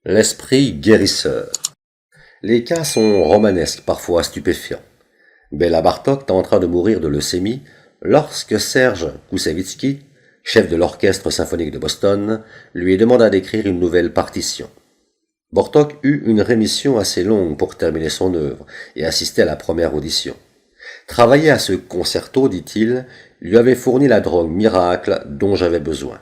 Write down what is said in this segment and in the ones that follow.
L'esprit guérisseur. Les cas sont romanesques, parfois stupéfiants. Béla Bartók est en train de mourir de leucémie lorsque Serge Koussevitzky, chef de l'orchestre symphonique de Boston, lui demanda d'écrire une nouvelle partition. Bartók eut une rémission assez longue pour terminer son œuvre et assister à la première audition. Travailler à ce concerto, dit-il, lui avait fourni la drogue miracle dont j'avais besoin.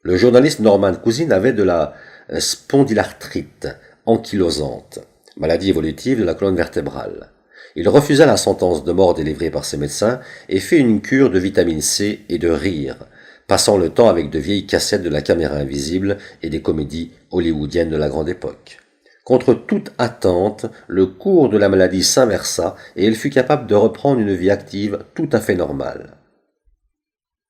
Le journaliste Norman Cousin avait de la spondylarthrite ankylosante, maladie évolutive de la colonne vertébrale. Il refusa la sentence de mort délivrée par ses médecins et fit une cure de vitamine C et de rire, passant le temps avec de vieilles cassettes de la caméra invisible et des comédies hollywoodiennes de la grande époque. Contre toute attente, le cours de la maladie s'inversa et il fut capable de reprendre une vie active tout à fait normale.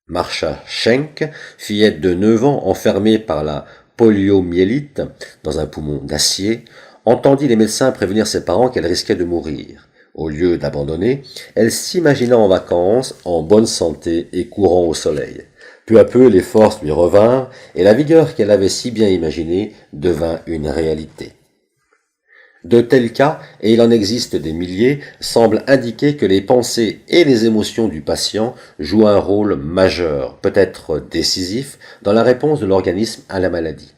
Marsha Schenk, fillette de 9 ans enfermée par la poliomyélite dans un poumon d'acier, entendit les médecins prévenir ses parents qu'elle risquait de mourir. Au lieu d'abandonner, elle s'imagina en vacances, en bonne santé et courant au soleil. Peu à peu, les forces lui revinrent et la vigueur qu'elle avait si bien imaginée devint une réalité. De tels cas, et il en existe des milliers, semblent indiquer que les pensées et les émotions du patient jouent un rôle majeur, peut-être décisif, dans la réponse de l'organisme à la maladie.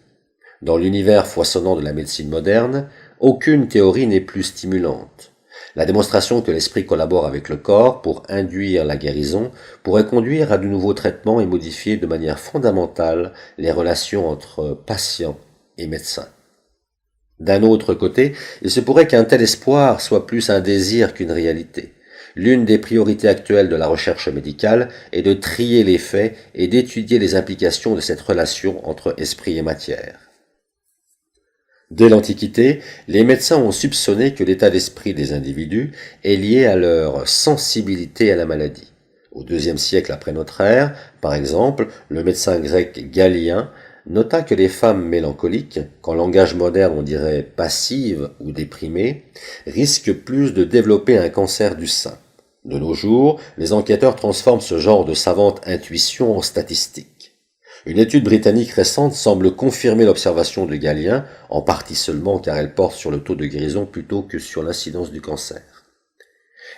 Dans l'univers foisonnant de la médecine moderne, aucune théorie n'est plus stimulante. La démonstration que l'esprit collabore avec le corps pour induire la guérison pourrait conduire à de nouveaux traitements et modifier de manière fondamentale les relations entre patients et médecins. D'un autre côté, il se pourrait qu'un tel espoir soit plus un désir qu'une réalité. L'une des priorités actuelles de la recherche médicale est de trier les faits et d'étudier les implications de cette relation entre esprit et matière. Dès l'Antiquité, les médecins ont soupçonné que l'état d'esprit des individus est lié à leur sensibilité à la maladie. Au IIe siècle après notre ère, par exemple, le médecin grec Galien nota que les femmes mélancoliques, qu'en langage moderne on dirait passives ou déprimées, risquent plus de développer un cancer du sein. De nos jours, les enquêteurs transforment ce genre de savante intuition en statistique. Une étude britannique récente semble confirmer l'observation de Galien, en partie seulement car elle porte sur le taux de guérison plutôt que sur l'incidence du cancer.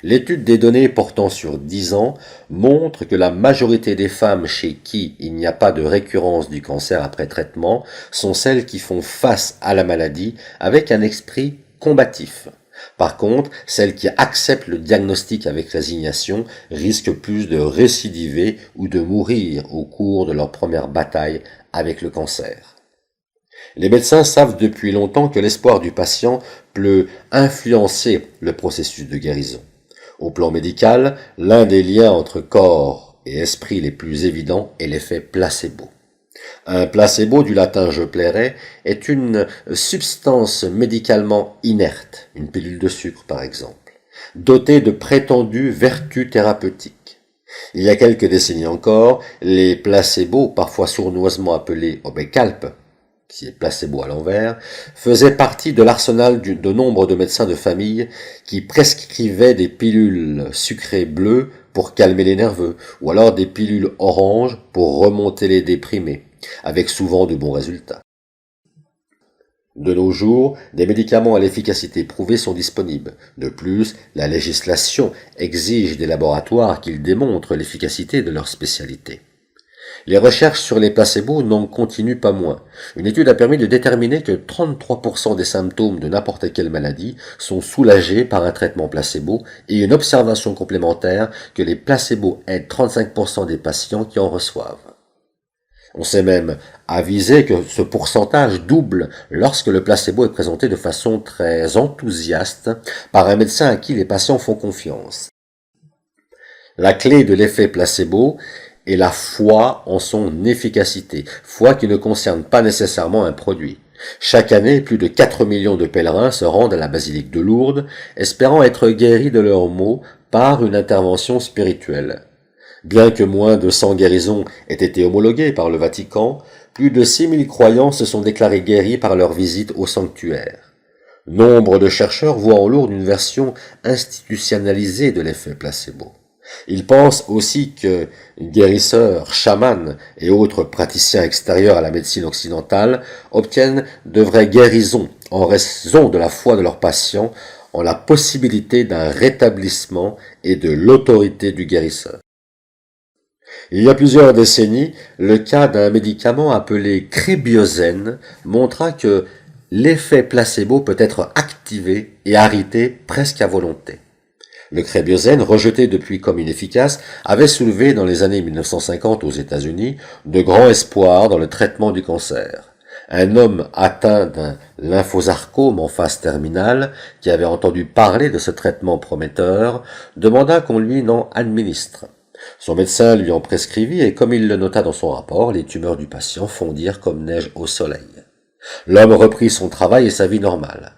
L'étude des données portant sur 10 ans montre que la majorité des femmes chez qui il n'y a pas de récurrence du cancer après traitement sont celles qui font face à la maladie avec un esprit combatif. Par contre, celles qui acceptent le diagnostic avec résignation risquent plus de récidiver ou de mourir au cours de leur première bataille avec le cancer. Les médecins savent depuis longtemps que l'espoir du patient peut influencer le processus de guérison. Au plan médical, l'un des liens entre corps et esprit les plus évidents est l'effet placebo. Un placebo, du latin je plairais, est une substance médicalement inerte, une pilule de sucre par exemple, dotée de prétendues vertus thérapeutiques. Il y a quelques décennies encore, les placebos, parfois sournoisement appelés obécalpes, qui est placebo à l'envers, faisait partie de l'arsenal de nombre de médecins de famille qui prescrivaient des pilules sucrées bleues pour calmer les nerveux, ou alors des pilules oranges pour remonter les déprimés, avec souvent de bons résultats. De nos jours, des médicaments à l'efficacité prouvée sont disponibles. De plus, la législation exige des laboratoires qu'ils démontrent l'efficacité de leur spécialité. Les recherches sur les placebos n'en continuent pas moins. Une étude a permis de déterminer que 33% des symptômes de n'importe quelle maladie sont soulagés par un traitement placebo et une observation complémentaire que les placebos aident 35% des patients qui en reçoivent. On s'est même avisé que ce pourcentage double lorsque le placebo est présenté de façon très enthousiaste par un médecin à qui les patients font confiance. La clé de l'effet placebo et la foi en son efficacité, foi qui ne concerne pas nécessairement un produit. Chaque année, plus de 4 millions de pèlerins se rendent à la basilique de Lourdes, espérant être guéris de leurs maux par une intervention spirituelle. Bien que moins de 100 guérisons aient été homologuées par le Vatican, plus de 6000 croyants se sont déclarés guéris par leur visite au sanctuaire. Nombre de chercheurs voient en Lourdes une version institutionnalisée de l'effet placebo. Il pense aussi que guérisseurs, chamans et autres praticiens extérieurs à la médecine occidentale obtiennent de vraies guérisons en raison de la foi de leurs patients en la possibilité d'un rétablissement et de l'autorité du guérisseur. Il y a plusieurs décennies, le cas d'un médicament appelé crébiosène montra que l'effet placebo peut être activé et arrêté presque à volonté. Le crébiosène, rejeté depuis comme inefficace, avait soulevé dans les années 1950 aux États-Unis de grands espoirs dans le traitement du cancer. Un homme atteint d'un lymphosarcome en phase terminale, qui avait entendu parler de ce traitement prometteur, demanda qu'on lui en administre. Son médecin lui en prescrivit et comme il le nota dans son rapport, les tumeurs du patient fondirent comme neige au soleil. L'homme reprit son travail et sa vie normale.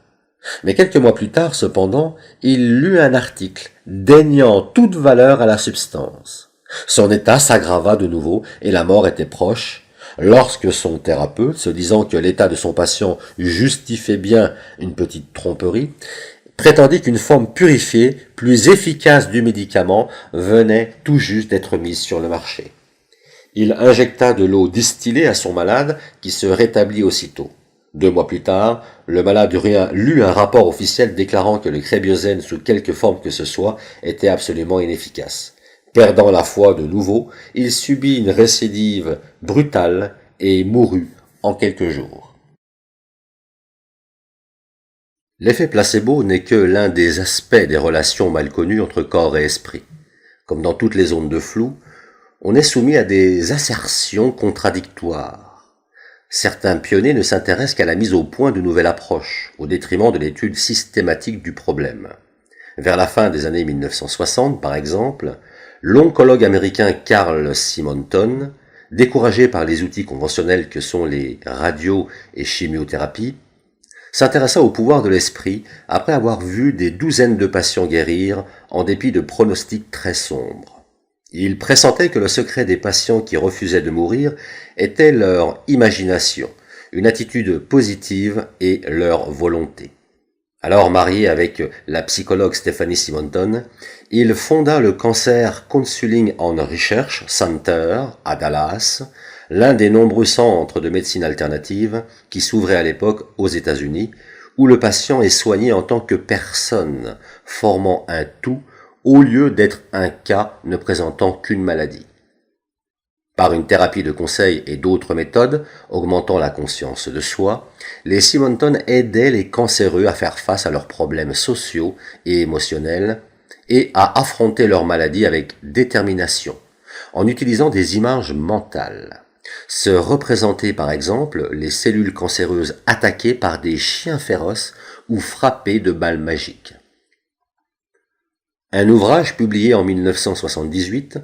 Mais quelques mois plus tard, cependant, il lut un article déniant toute valeur à la substance. Son état s'aggrava de nouveau et la mort était proche, lorsque son thérapeute, se disant que l'état de son patient justifiait bien une petite tromperie, prétendit qu'une forme purifiée, plus efficace du médicament, venait tout juste d'être mise sur le marché. Il injecta de l'eau distillée à son malade, qui se rétablit aussitôt. 2 mois plus tard, le malade lut un rapport officiel déclarant que le crébiosène, sous quelque forme que ce soit, était absolument inefficace. Perdant la foi de nouveau, il subit une récidive brutale et mourut en quelques jours. L'effet placebo n'est que l'un des aspects des relations mal connues entre corps et esprit. Comme dans toutes les zones de flou, on est soumis à des assertions contradictoires. Certains pionniers ne s'intéressent qu'à la mise au point de nouvelles approches, au détriment de l'étude systématique du problème. Vers la fin des années 1960, par exemple, l'oncologue américain Carl Simonton, découragé par les outils conventionnels que sont les radios et chimiothérapies, s'intéressa au pouvoir de l'esprit après avoir vu des douzaines de patients guérir en dépit de pronostics très sombres. Il pressentait que le secret des patients qui refusaient de mourir était leur imagination, une attitude positive et leur volonté. Alors marié avec la psychologue Stephanie Simonton, il fonda le Cancer Counseling and Research Center à Dallas, l'un des nombreux centres de médecine alternative qui s'ouvraient à l'époque aux États-Unis, où le patient est soigné en tant que personne, formant un tout au lieu d'être un cas ne présentant qu'une maladie. Par une thérapie de conseil et d'autres méthodes, augmentant la conscience de soi, les Simonton aidaient les cancéreux à faire face à leurs problèmes sociaux et émotionnels et à affronter leur maladie avec détermination, en utilisant des images mentales. Se représenter par exemple les cellules cancéreuses attaquées par des chiens féroces ou frappées de balles magiques. Un ouvrage publié en 1978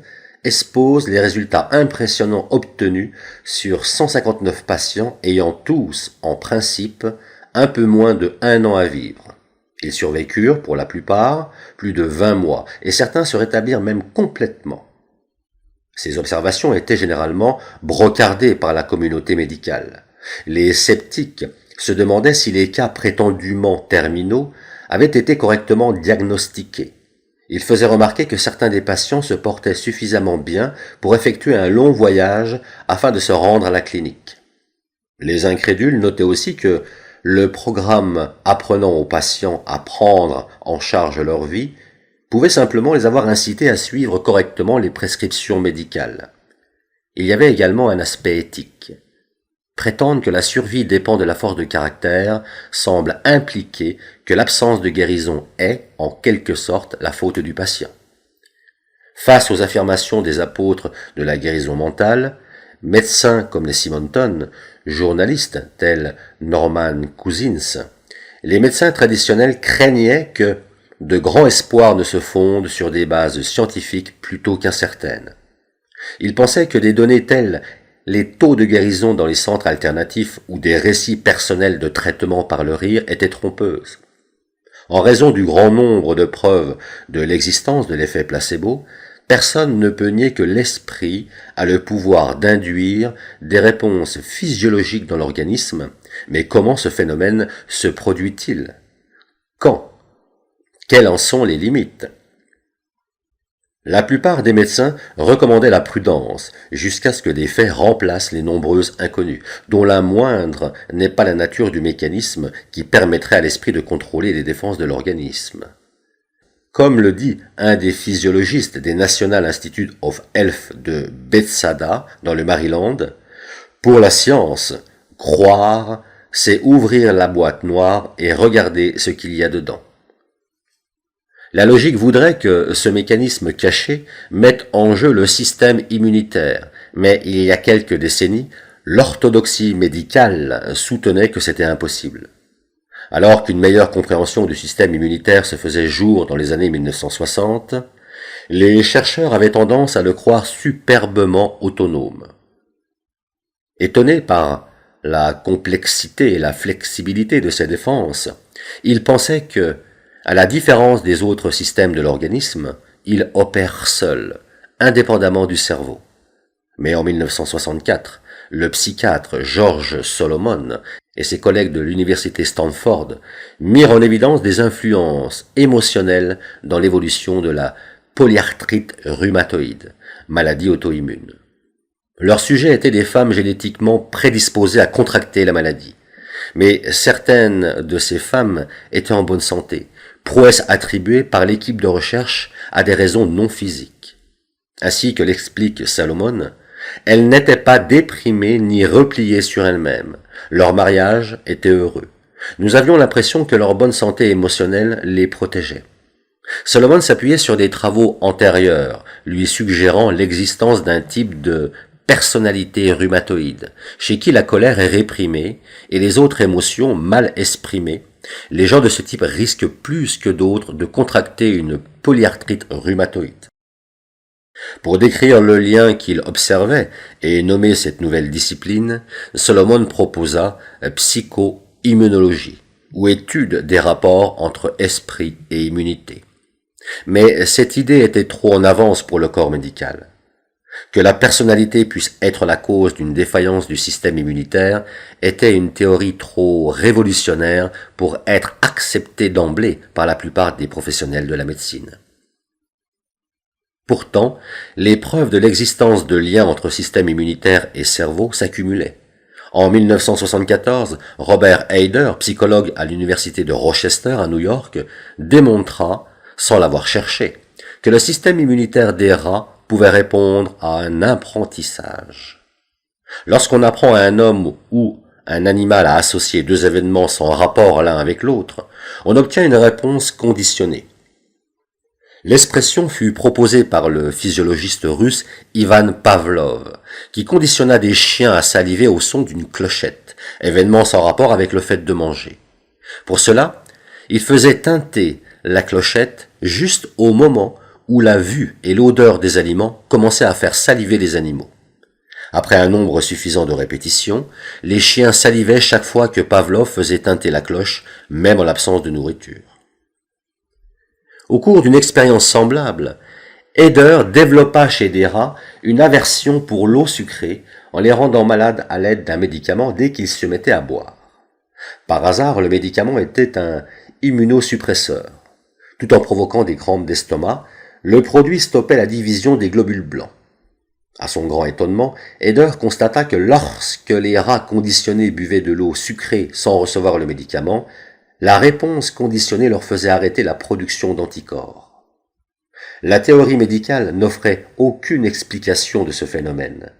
expose les résultats impressionnants obtenus sur 159 patients ayant tous, en principe, un peu moins de 1 an à vivre. Ils survécurent, pour la plupart, plus de 20 mois, et certains se rétablirent même complètement. Ces observations étaient généralement brocardées par la communauté médicale. Les sceptiques se demandaient si les cas prétendument terminaux avaient été correctement diagnostiqués. Il faisait remarquer que certains des patients se portaient suffisamment bien pour effectuer un long voyage afin de se rendre à la clinique. Les incrédules notaient aussi que le programme apprenant aux patients à prendre en charge leur vie pouvait simplement les avoir incités à suivre correctement les prescriptions médicales. Il y avait également un aspect éthique. Prétendre que la survie dépend de la force de caractère semble impliquer que l'absence de guérison est, en quelque sorte, la faute du patient. Face aux affirmations des apôtres de la guérison mentale, médecins comme les Simonton, journalistes tels Norman Cousins, les médecins traditionnels craignaient que de grands espoirs ne se fondent sur des bases scientifiques plutôt qu'incertaines. Ils pensaient que des données telles les taux de guérison dans les centres alternatifs ou des récits personnels de traitement par le rire étaient trompeuses. En raison du grand nombre de preuves de l'existence de l'effet placebo, personne ne peut nier que l'esprit a le pouvoir d'induire des réponses physiologiques dans l'organisme, mais comment ce phénomène se produit-il? Quand? Quelles en sont les limites? La plupart des médecins recommandaient la prudence jusqu'à ce que des faits remplacent les nombreuses inconnues, dont la moindre n'est pas la nature du mécanisme qui permettrait à l'esprit de contrôler les défenses de l'organisme. Comme le dit un des physiologistes des National Institute of Health de Bethesda, dans le Maryland, pour la science, croire, c'est ouvrir la boîte noire et regarder ce qu'il y a dedans. La logique voudrait que ce mécanisme caché mette en jeu le système immunitaire, mais il y a quelques décennies, l'orthodoxie médicale soutenait que c'était impossible. Alors qu'une meilleure compréhension du système immunitaire se faisait jour dans les années 1960, les chercheurs avaient tendance à le croire superbement autonome. Étonnés par la complexité et la flexibilité de ses défenses, ils pensaient que, à la différence des autres systèmes de l'organisme, il opère seul, indépendamment du cerveau. Mais en 1964, le psychiatre George Solomon et ses collègues de l'université Stanford mirent en évidence des influences émotionnelles dans l'évolution de la polyarthrite rhumatoïde, maladie auto-immune. Leurs sujets étaient des femmes génétiquement prédisposées à contracter la maladie. Mais certaines de ces femmes étaient en bonne santé, prouesse attribuée par l'équipe de recherche à des raisons non physiques. Ainsi que l'explique Salomon, elles n'étaient pas déprimées ni repliées sur elles-mêmes. Leur mariage était heureux. Nous avions l'impression que leur bonne santé émotionnelle les protégeait. Solomon s'appuyait sur des travaux antérieurs, lui suggérant l'existence d'un type de personnalité rhumatoïde, chez qui la colère est réprimée et les autres émotions mal exprimées. Les gens de ce type risquent plus que d'autres de contracter une polyarthrite rhumatoïde. Pour décrire le lien qu'il observait et nommer cette nouvelle discipline, Solomon proposa psycho-immunologie, ou étude des rapports entre esprit et immunité. Mais cette idée était trop en avance pour le corps médical. Que la personnalité puisse être la cause d'une défaillance du système immunitaire était une théorie trop révolutionnaire pour être acceptée d'emblée par la plupart des professionnels de la médecine. Pourtant, les preuves de l'existence de liens entre système immunitaire et cerveau s'accumulaient. En 1974, Robert Haider, psychologue à l'université de Rochester à New York, démontra, sans l'avoir cherché, que le système immunitaire des rats pouvait répondre à un apprentissage. Lorsqu'on apprend à un homme ou un animal à associer deux événements sans rapport l'un avec l'autre, on obtient une réponse conditionnée. L'expression fut proposée par le physiologiste russe Ivan Pavlov, qui conditionna des chiens à saliver au son d'une clochette, événement sans rapport avec le fait de manger. Pour cela, il faisait tinter la clochette juste au moment où la vue et l'odeur des aliments commençaient à faire saliver les animaux. Après un nombre suffisant de répétitions, les chiens salivaient chaque fois que Pavlov faisait tinter la cloche, même en l'absence de nourriture. Au cours d'une expérience semblable, Haider développa chez des rats une aversion pour l'eau sucrée en les rendant malades à l'aide d'un médicament dès qu'ils se mettaient à boire. Par hasard, le médicament était un immunosuppresseur. Tout en provoquant des crampes d'estomac, le produit stoppait la division des globules blancs. À son grand étonnement, Haider constata que lorsque les rats conditionnés buvaient de l'eau sucrée sans recevoir le médicament, la réponse conditionnée leur faisait arrêter la production d'anticorps. La théorie médicale n'offrait aucune explication de ce phénomène.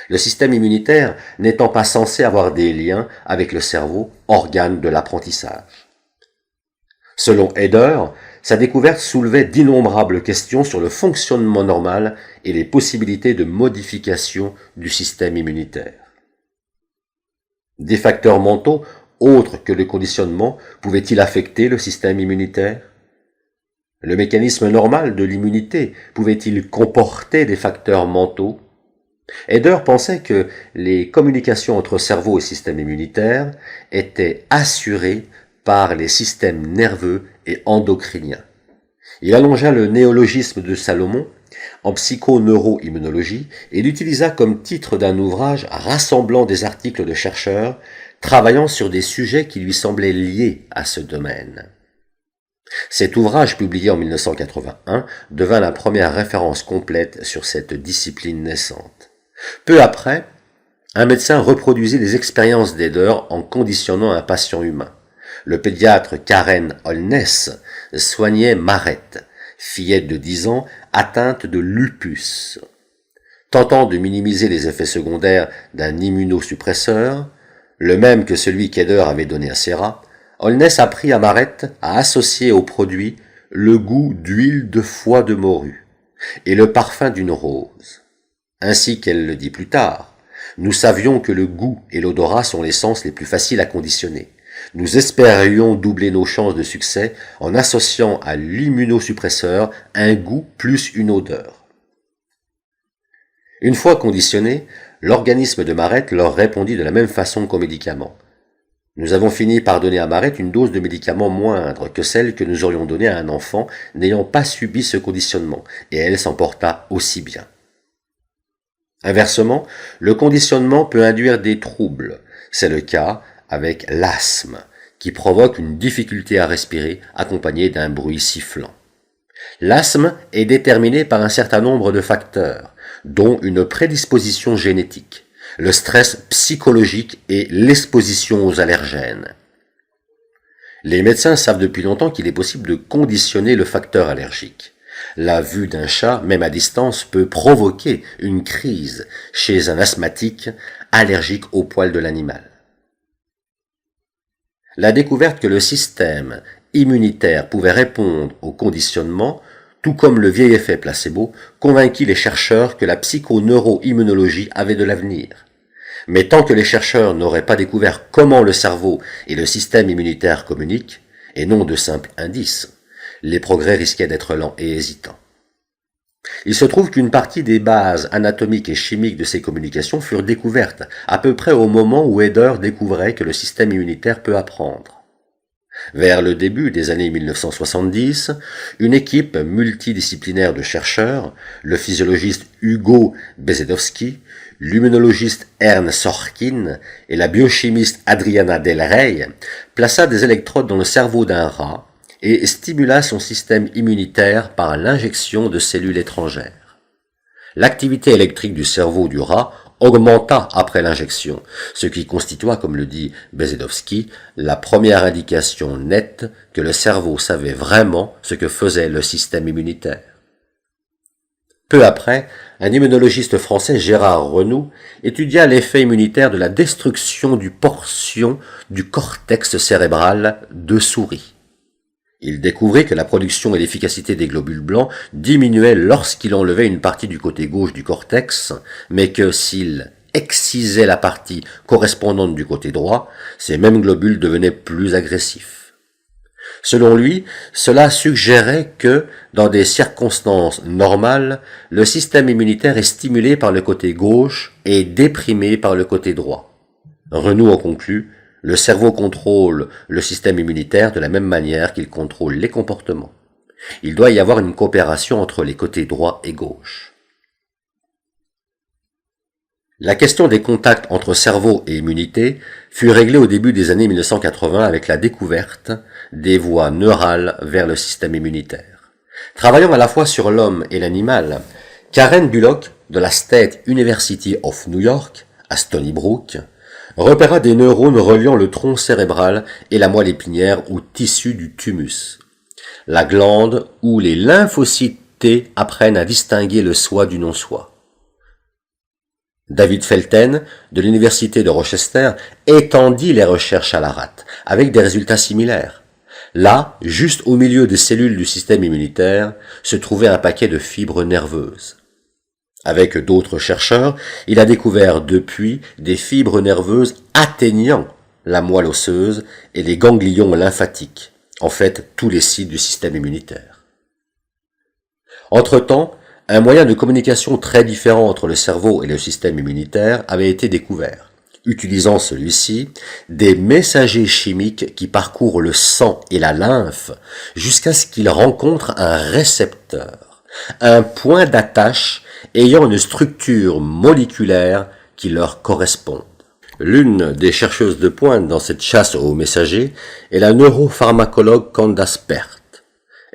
Le système immunitaire n'étant pas censé avoir des liens avec le cerveau, organe de l'apprentissage. Selon Haider, sa découverte soulevait d'innombrables questions sur le fonctionnement normal et les possibilités de modification du système immunitaire. Des facteurs mentaux autres que le conditionnement pouvaient-ils affecter le système immunitaire? Le mécanisme normal de l'immunité pouvait-il comporter des facteurs mentaux? Haider pensait que les communications entre cerveau et système immunitaire étaient assurées par les systèmes nerveux et endocriniens. Il allongea le néologisme de Salomon en psychoneuroimmunologie et l'utilisa comme titre d'un ouvrage rassemblant des articles de chercheurs travaillant sur des sujets qui lui semblaient liés à ce domaine. Cet ouvrage, publié en 1981, devint la première référence complète sur cette discipline naissante. Peu après, un médecin reproduisit les expériences d'Eder en conditionnant un patient humain. Le pédiatre Karen Holness soignait Marette, fillette de 10 ans atteinte de lupus. Tentant de minimiser les effets secondaires d'un immunosuppresseur, le même que celui qu'Eder avait donné à ses rats, Holness apprit à Marette à associer au produit le goût d'huile de foie de morue et le parfum d'une rose. Ainsi qu'elle le dit plus tard, nous savions que le goût et l'odorat sont les sens les plus faciles à conditionner. Nous espérions doubler nos chances de succès en associant à l'immunosuppresseur un goût plus une odeur. Une fois conditionné, l'organisme de Marette leur répondit de la même façon qu'aux médicaments. Nous avons fini par donner à Marette une dose de médicaments moindre que celle que nous aurions donnée à un enfant n'ayant pas subi ce conditionnement, et elle s'en porta aussi bien. Inversement, le conditionnement peut induire des troubles. C'est le cas avec l'asthme, qui provoque une difficulté à respirer accompagnée d'un bruit sifflant. L'asthme est déterminé par un certain nombre de facteurs, dont une prédisposition génétique, le stress psychologique et l'exposition aux allergènes. Les médecins savent depuis longtemps qu'il est possible de conditionner le facteur allergique. La vue d'un chat, même à distance, peut provoquer une crise chez un asthmatique allergique au poil de l'animal. La découverte que le système immunitaire pouvait répondre au conditionnement, tout comme le vieil effet placebo, convainquit les chercheurs que la psychoneuroimmunologie avait de l'avenir. Mais tant que les chercheurs n'auraient pas découvert comment le cerveau et le système immunitaire communiquent, et non de simples indices, les progrès risquaient d'être lents et hésitants. Il se trouve qu'une partie des bases anatomiques et chimiques de ces communications furent découvertes à peu près au moment où Eder découvrait que le système immunitaire peut apprendre. Vers le début des années 1970, une équipe multidisciplinaire de chercheurs, le physiologiste Hugo Besedowski, l'immunologiste Ernst Sorkin et la biochimiste Adriana Del Rey, plaça des électrodes dans le cerveau d'un rat et stimula son système immunitaire par l'injection de cellules étrangères. L'activité électrique du cerveau du rat augmenta après l'injection, ce qui constitua, comme le dit Besedowski, la première indication nette que le cerveau savait vraiment ce que faisait le système immunitaire. Peu après, un immunologiste français, Gérard Renoux, étudia l'effet immunitaire de la destruction du portion du cortex cérébral de souris. Il découvrit que la production et l'efficacité des globules blancs diminuaient lorsqu'il enlevait une partie du côté gauche du cortex, mais que s'il excisait la partie correspondante du côté droit, ces mêmes globules devenaient plus agressifs. Selon lui, cela suggérait que, dans des circonstances normales, le système immunitaire est stimulé par le côté gauche et déprimé par le côté droit. Renoux en conclut: le cerveau contrôle le système immunitaire de la même manière qu'il contrôle les comportements. Il doit y avoir une coopération entre les côtés droit et gauche. La question des contacts entre cerveau et immunité fut réglée au début des années 1980 avec la découverte des voies neurales vers le système immunitaire. Travaillant à la fois sur l'homme et l'animal, Karen Bullock de la State University of New York à Stony Brook repéra des neurones reliant le tronc cérébral et la moelle épinière au tissu du thymus, la glande où les lymphocytes T apprennent à distinguer le soi du non-soi. David Felten, de l'université de Rochester, étendit les recherches à la rate, avec des résultats similaires. Là, juste au milieu des cellules du système immunitaire, se trouvait un paquet de fibres nerveuses. Avec d'autres chercheurs, il a découvert depuis des fibres nerveuses atteignant la moelle osseuse et les ganglions lymphatiques, en fait tous les sites du système immunitaire. Entre-temps, un moyen de communication très différent entre le cerveau et le système immunitaire avait été découvert, utilisant celui-ci des messagers chimiques qui parcourent le sang et la lymphe jusqu'à ce qu'ils rencontrent un récepteur, un point d'attache ayant une structure moléculaire qui leur corresponde. L'une des chercheuses de pointe dans cette chasse aux messagers est la neuropharmacologue Candace Pert.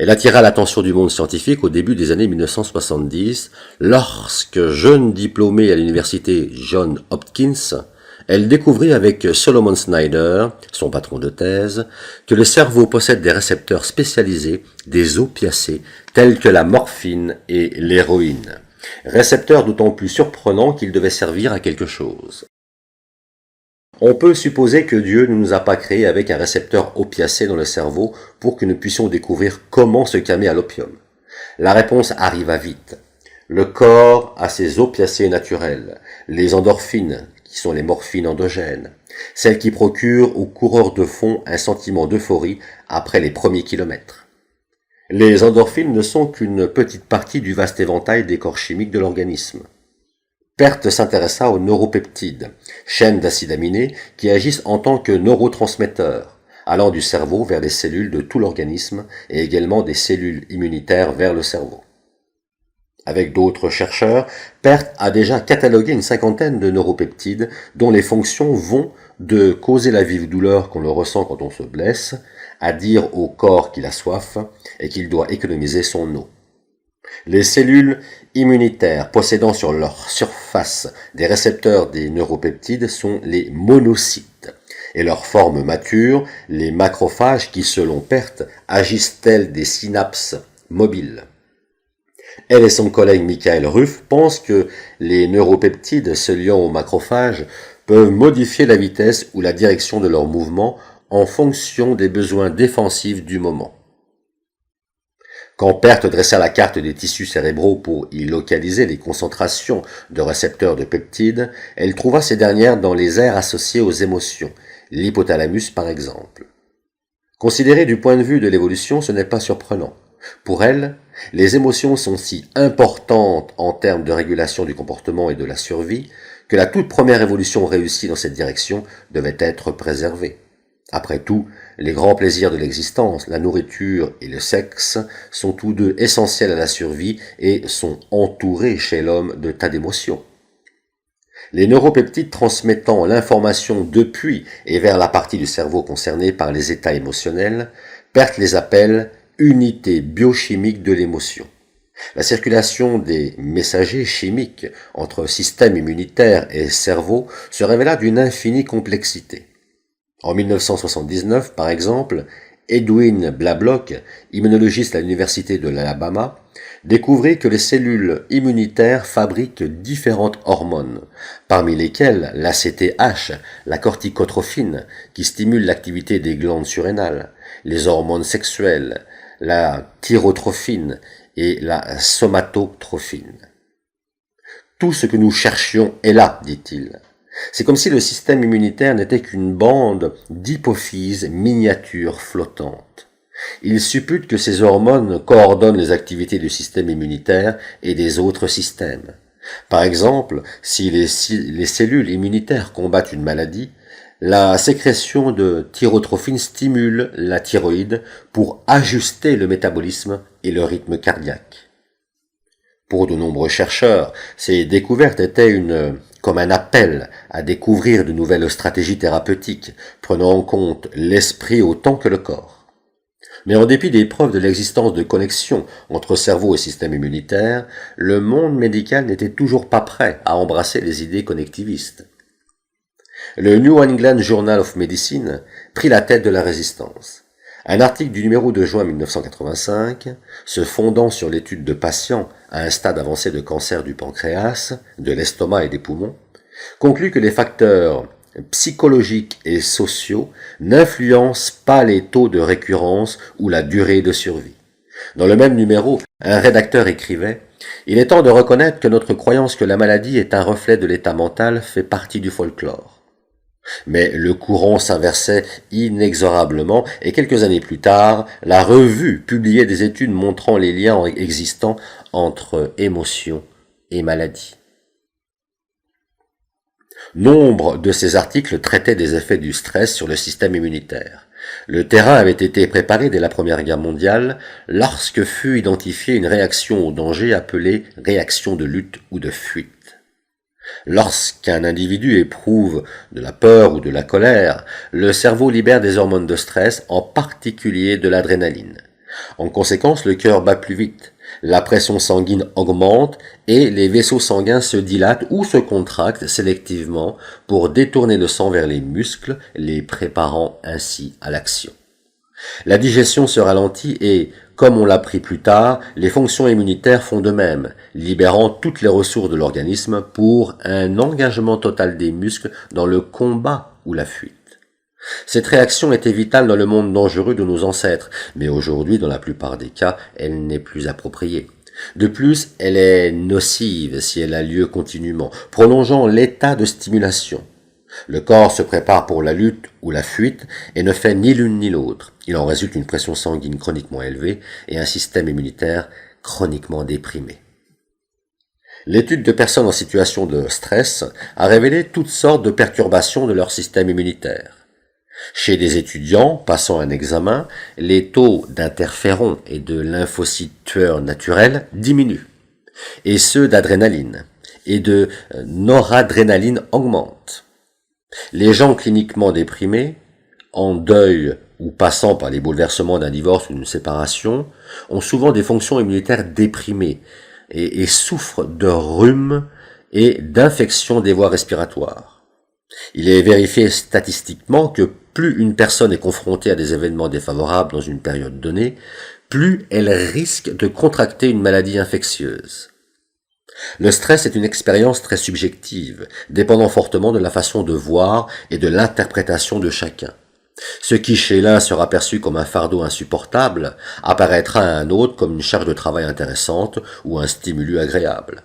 Elle attira l'attention du monde scientifique au début des années 1970, lorsque, jeune diplômée à l'université Johns Hopkins, elle découvrit avec Solomon Snyder, son patron de thèse, que le cerveau possède des récepteurs spécialisés, des opiacés, tels que la morphine et l'héroïne. Récepteurs d'autant plus surprenants qu'ils devaient servir à quelque chose. On peut supposer que Dieu ne nous a pas créés avec un récepteur opiacé dans le cerveau pour que nous puissions découvrir comment se calmer à l'opium. La réponse arriva vite. Le corps a ses opiacés naturels, les endorphines, qui sont les morphines endogènes, celles qui procurent aux coureurs de fond un sentiment d'euphorie après les premiers kilomètres. Les endorphines ne sont qu'une petite partie du vaste éventail des corps chimiques de l'organisme. Perth s'intéressa aux neuropeptides, chaînes d'acides aminés qui agissent en tant que neurotransmetteurs, allant du cerveau vers les cellules de tout l'organisme et également des cellules immunitaires vers le cerveau. Avec d'autres chercheurs, Perth a déjà catalogué une cinquantaine de neuropeptides dont les fonctions vont de causer la vive douleur qu'on le ressent quand on se blesse, à dire au corps qu'il a soif et qu'il doit économiser son eau. Les cellules immunitaires possédant sur leur surface des récepteurs des neuropeptides sont les monocytes et leur forme mature, les macrophages qui, selon Perth, agissent tels des synapses mobiles. Elle et son collègue Michael Ruff pensent que les neuropeptides se liant aux macrophages peuvent modifier la vitesse ou la direction de leur mouvement en fonction des besoins défensifs du moment. Quand Perth dressa la carte des tissus cérébraux pour y localiser les concentrations de récepteurs de peptides, elle trouva ces dernières dans les aires associées aux émotions, l'hypothalamus par exemple. Considéré du point de vue de l'évolution, ce n'est pas surprenant. Pour elle, les émotions sont si importantes en termes de régulation du comportement et de la survie que la toute première évolution réussie dans cette direction devait être préservée. Après tout, les grands plaisirs de l'existence, la nourriture et le sexe, sont tous deux essentiels à la survie et sont entourés chez l'homme de tas d'émotions. Les neuropeptides transmettant l'information depuis et vers la partie du cerveau concernée par les états émotionnels, Perth les appelle unités biochimiques de l'émotion. La circulation des messagers chimiques entre système immunitaire et cerveau se révéla d'une infinie complexité. En 1979, par exemple, Edwin Blablock, immunologiste à l'université de l'Alabama, découvrit que les cellules immunitaires fabriquent différentes hormones, parmi lesquelles l'ACTH, la corticotrophine, qui stimule l'activité des glandes surrénales, les hormones sexuelles, la thyrotrophine et la somatotrophine. Tout ce que nous cherchions est là, dit-il. C'est comme si le système immunitaire n'était qu'une bande d'hypophyses miniatures flottantes. Il suppute que ces hormones coordonnent les activités du système immunitaire et des autres systèmes. Par exemple, si les cellules immunitaires combattent une maladie, la sécrétion de thyrotrophine stimule la thyroïde pour ajuster le métabolisme et le rythme cardiaque. Pour de nombreux chercheurs, ces découvertes étaient comme un appel à découvrir de nouvelles stratégies thérapeutiques, prenant en compte l'esprit autant que le corps. Mais en dépit des preuves de l'existence de connexions entre cerveau et système immunitaire, le monde médical n'était toujours pas prêt à embrasser les idées connectivistes. Le New England Journal of Medicine prit la tête de la résistance. Un article du numéro de juin 1985, se fondant sur l'étude de patients à un stade avancé de cancer du pancréas, de l'estomac et des poumons, conclut que les facteurs psychologiques et sociaux n'influencent pas les taux de récurrence ou la durée de survie. Dans le même numéro, un rédacteur écrivait « Il est temps de reconnaître que notre croyance que la maladie est un reflet de l'état mental fait partie du folklore. » Mais le courant s'inversait inexorablement et quelques années plus tard, la revue publiait des études montrant les liens existants entre émotion et maladie. Nombre de ces articles traitaient des effets du stress sur le système immunitaire. Le terrain avait été préparé dès la Première Guerre mondiale lorsque fut identifiée une réaction au danger appelée réaction de lutte ou de fuite. Lorsqu'un individu éprouve de la peur ou de la colère, le cerveau libère des hormones de stress, en particulier de l'adrénaline. En conséquence, le cœur bat plus vite, la pression sanguine augmente et les vaisseaux sanguins se dilatent ou se contractent sélectivement pour détourner le sang vers les muscles, les préparant ainsi à l'action. La digestion se ralentit et, comme on l'apprit plus tard, les fonctions immunitaires font de même, libérant toutes les ressources de l'organisme pour un engagement total des muscles dans le combat ou la fuite. Cette réaction était vitale dans le monde dangereux de nos ancêtres, mais aujourd'hui, dans la plupart des cas, elle n'est plus appropriée. De plus, elle est nocive si elle a lieu continuellement, prolongeant l'état de stimulation. Le corps se prépare pour la lutte ou la fuite et ne fait ni l'une ni l'autre. Il en résulte une pression sanguine chroniquement élevée et un système immunitaire chroniquement déprimé. L'étude de personnes en situation de stress a révélé toutes sortes de perturbations de leur système immunitaire. Chez des étudiants passant un examen, les taux d'interférons et de lymphocytes tueurs naturels diminuent, et ceux d'adrénaline et de noradrénaline augmentent. Les gens cliniquement déprimés, en deuil ou passant par les bouleversements d'un divorce ou d'une séparation, ont souvent des fonctions immunitaires déprimées et souffrent de rhume et d'infections des voies respiratoires. Il est vérifié statistiquement que plus une personne est confrontée à des événements défavorables dans une période donnée, plus elle risque de contracter une maladie infectieuse. Le stress est une expérience très subjective, dépendant fortement de la façon de voir et de l'interprétation de chacun. Ce qui chez l'un sera perçu comme un fardeau insupportable, apparaîtra à un autre comme une charge de travail intéressante ou un stimulus agréable.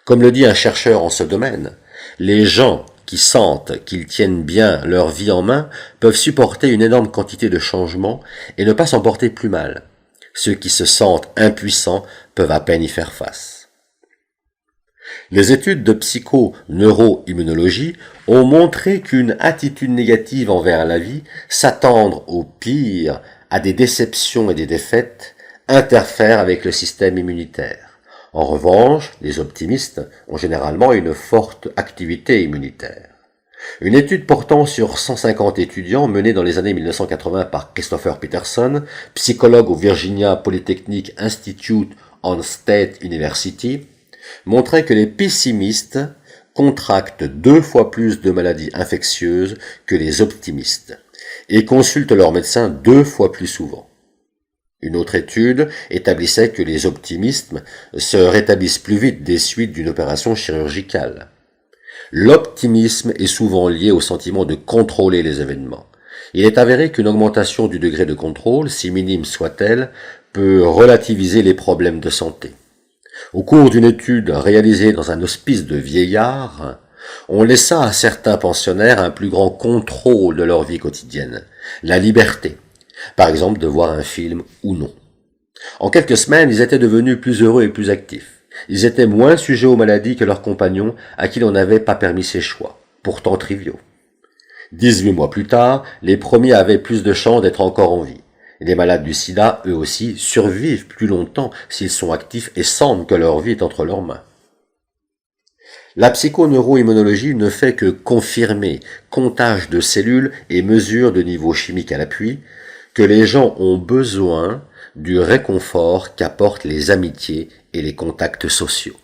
Comme le dit un chercheur en ce domaine, les gens qui sentent qu'ils tiennent bien leur vie en main peuvent supporter une énorme quantité de changements et ne pas s'en porter plus mal. Ceux qui se sentent impuissants peuvent à peine y faire face. Les études de psycho-neuroimmunologie ont montré qu'une attitude négative envers la vie, s'attendre au pire, à des déceptions et des défaites, interfère avec le système immunitaire. En revanche, les optimistes ont généralement une forte activité immunitaire. Une étude portant sur 150 étudiants menée dans les années 1980 par Christopher Peterson, psychologue au Virginia Polytechnic Institute on State University, montrait que les pessimistes contractent 2 fois plus de maladies infectieuses que les optimistes et consultent leur médecin 2 fois plus souvent. Une autre étude établissait que les optimistes se rétablissent plus vite des suites d'une opération chirurgicale. L'optimisme est souvent lié au sentiment de contrôler les événements. Il est avéré qu'une augmentation du degré de contrôle, si minime soit-elle, peut relativiser les problèmes de santé. Au cours d'une étude réalisée dans un hospice de vieillards, on laissa à certains pensionnaires un plus grand contrôle de leur vie quotidienne, la liberté, par exemple de voir un film ou non. En quelques semaines, ils étaient devenus plus heureux et plus actifs. Ils étaient moins sujets aux maladies que leurs compagnons à qui l'on n'avait pas permis ces choix, pourtant triviaux. 18 mois plus tard, les premiers avaient plus de chances d'être encore en vie. Les malades du sida, eux aussi, survivent plus longtemps s'ils sont actifs et sentent que leur vie est entre leurs mains. La psychoneuroimmunologie ne fait que confirmer, comptage de cellules et mesures de niveau chimique à l'appui, que les gens ont besoin du réconfort qu'apportent les amitiés et les contacts sociaux.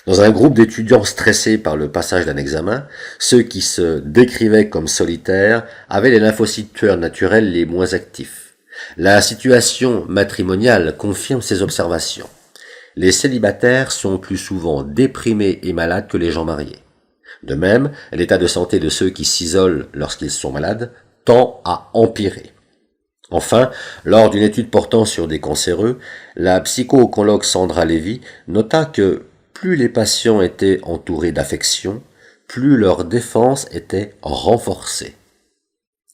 Dans un groupe d'étudiants stressés par le passage d'un examen, ceux qui se décrivaient comme solitaires avaient les lymphocytes tueurs naturels les moins actifs. La situation matrimoniale confirme ces observations. Les célibataires sont plus souvent déprimés et malades que les gens mariés. De même, l'état de santé de ceux qui s'isolent lorsqu'ils sont malades tend à empirer. Enfin, lors d'une étude portant sur des cancéreux, la psycho-oncologue Sandra Levy nota que plus les patients étaient entourés d'affection, plus leur défense était renforcée.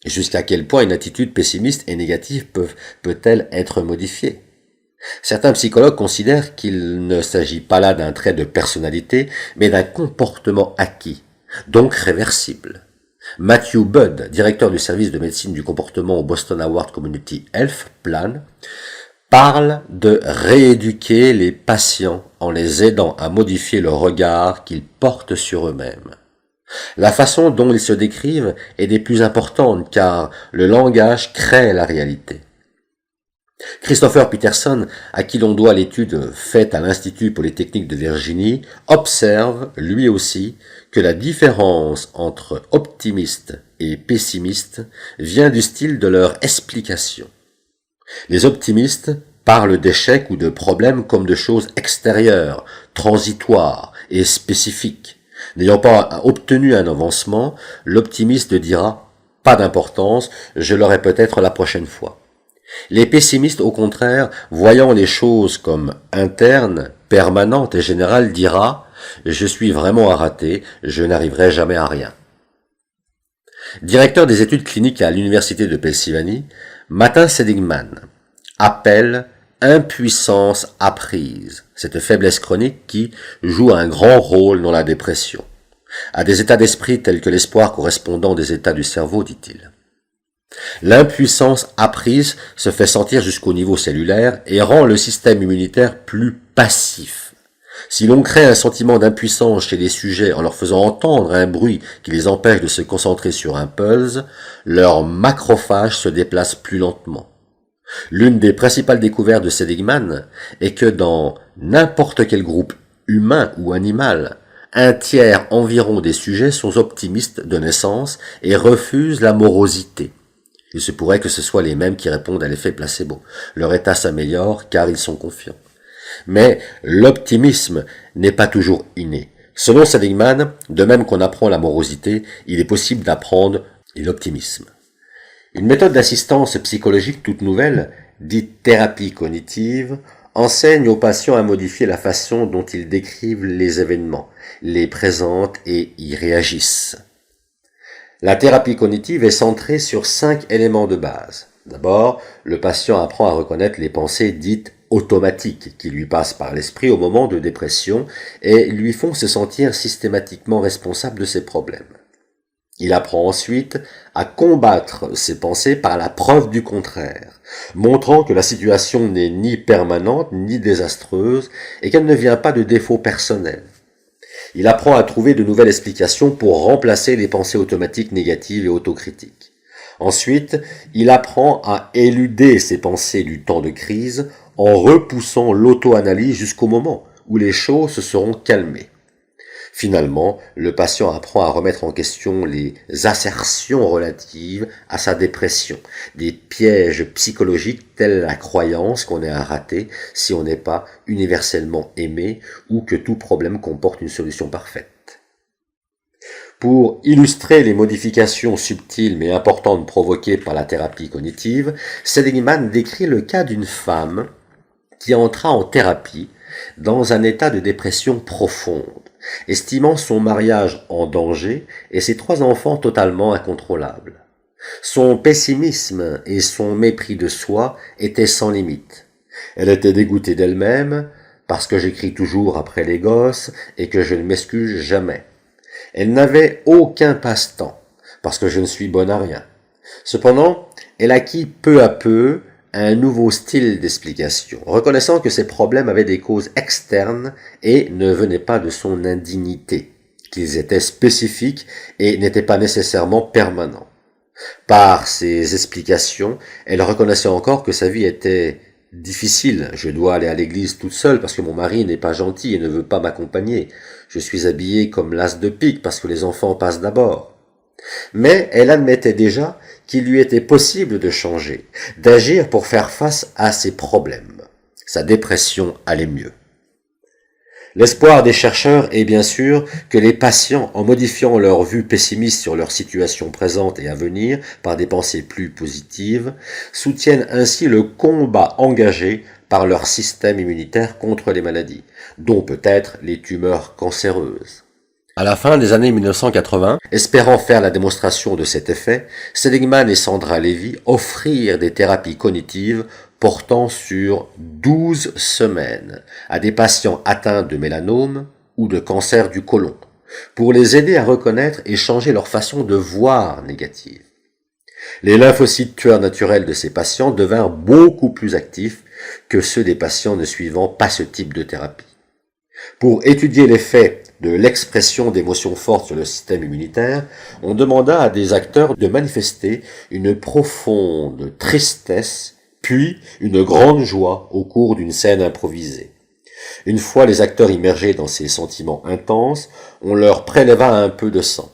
Et jusqu'à quel point une attitude pessimiste et négative peut-elle être modifiée? Certains psychologues considèrent qu'il ne s'agit pas là d'un trait de personnalité, mais d'un comportement acquis, donc réversible. Matthew Budd, directeur du service de médecine du comportement au Boston Award Community Health Plan, parle de rééduquer les patients en les aidant à modifier le regard qu'ils portent sur eux-mêmes. La façon dont ils se décrivent est des plus importantes car le langage crée la réalité. Christopher Peterson, à qui l'on doit l'étude faite à l'Institut Polytechnique de Virginie, observe, lui aussi, que la différence entre optimistes et pessimistes vient du style de leur explication. Les optimistes parlent d'échecs ou de problèmes comme de choses extérieures, transitoires et spécifiques. N'ayant pas obtenu un avancement, l'optimiste dira « pas d'importance, je l'aurai peut-être la prochaine fois ». Les pessimistes, au contraire, voyant les choses comme internes, permanentes et générales, dira « je suis vraiment à rater, je n'arriverai jamais à rien ». Directeur des études cliniques à l'Université de Pennsylvanie, Martin Seligman appelle impuissance apprise, cette faiblesse chronique qui joue un grand rôle dans la dépression, à des états d'esprit tels que l'espoir correspondant des états du cerveau, dit-il. L'impuissance apprise se fait sentir jusqu'au niveau cellulaire et rend le système immunitaire plus passif. Si l'on crée un sentiment d'impuissance chez les sujets en leur faisant entendre un bruit qui les empêche de se concentrer sur un pulse, leurs macrophages se déplacent plus lentement. L'une des principales découvertes de Seligman est que dans n'importe quel groupe humain ou animal, un tiers environ des sujets sont optimistes de naissance et refusent la morosité. Il se pourrait que ce soit les mêmes qui répondent à l'effet placebo. Leur état s'améliore car ils sont confiants. Mais l'optimisme n'est pas toujours inné. Selon Seligman, de même qu'on apprend la morosité, il est possible d'apprendre l'optimisme. Une méthode d'assistance psychologique toute nouvelle, dite thérapie cognitive, enseigne aux patients à modifier la façon dont ils décrivent les événements, les présentent et y réagissent. La thérapie cognitive est centrée sur 5 éléments de base. D'abord, le patient apprend à reconnaître les pensées dites automatiques qui lui passent par l'esprit au moment de dépression et lui font se sentir systématiquement responsable de ses problèmes. Il apprend ensuite à combattre ces pensées par la preuve du contraire, montrant que la situation n'est ni permanente ni désastreuse et qu'elle ne vient pas de défauts personnels. Il apprend à trouver de nouvelles explications pour remplacer les pensées automatiques négatives et autocritiques. Ensuite, il apprend à éluder ces pensées du temps de crise en repoussant l'auto-analyse jusqu'au moment où les choses se seront calmées. Finalement, le patient apprend à remettre en question les assertions relatives à sa dépression, des pièges psychologiques tels la croyance qu'on est un raté si on n'est pas universellement aimé ou que tout problème comporte une solution parfaite. Pour illustrer les modifications subtiles mais importantes provoquées par la thérapie cognitive, Seligman décrit le cas d'une femme qui entra en thérapie dans un état de dépression profonde, estimant son mariage en danger et ses 3 enfants totalement incontrôlables. Son pessimisme et son mépris de soi étaient sans limite. Elle était dégoûtée d'elle-même parce que j'écris toujours après les gosses et que je ne m'excuse jamais. Elle n'avait aucun passe-temps parce que je ne suis bonne à rien. Cependant, elle acquit peu à peu un nouveau style d'explication, reconnaissant que ses problèmes avaient des causes externes et ne venaient pas de son indignité, qu'ils étaient spécifiques et n'étaient pas nécessairement permanents. Par ces explications, elle reconnaissait encore que sa vie était difficile. Je dois aller à l'église toute seule parce que mon mari n'est pas gentil et ne veut pas m'accompagner. Je suis habillée comme l'as de pique parce que les enfants passent d'abord. Mais elle admettait déjà qu'il lui était possible de changer, d'agir pour faire face à ses problèmes. Sa dépression allait mieux. L'espoir des chercheurs est bien sûr que les patients, en modifiant leur vue pessimiste sur leur situation présente et à venir par des pensées plus positives, soutiennent ainsi le combat engagé par leur système immunitaire contre les maladies, dont peut-être les tumeurs cancéreuses. À la fin des années 1980, espérant faire la démonstration de cet effet, Seligman et Sandra Levy offrirent des thérapies cognitives portant sur 12 semaines à des patients atteints de mélanome ou de cancer du côlon, pour les aider à reconnaître et changer leur façon de voir négative. Les lymphocytes tueurs naturels de ces patients devinrent beaucoup plus actifs que ceux des patients ne suivant pas ce type de thérapie. Pour étudier l'effet de l'expression d'émotions fortes sur le système immunitaire, on demanda à des acteurs de manifester une profonde tristesse puis une grande joie au cours d'une scène improvisée. Une fois les acteurs immergés dans ces sentiments intenses, on leur préleva un peu de sang.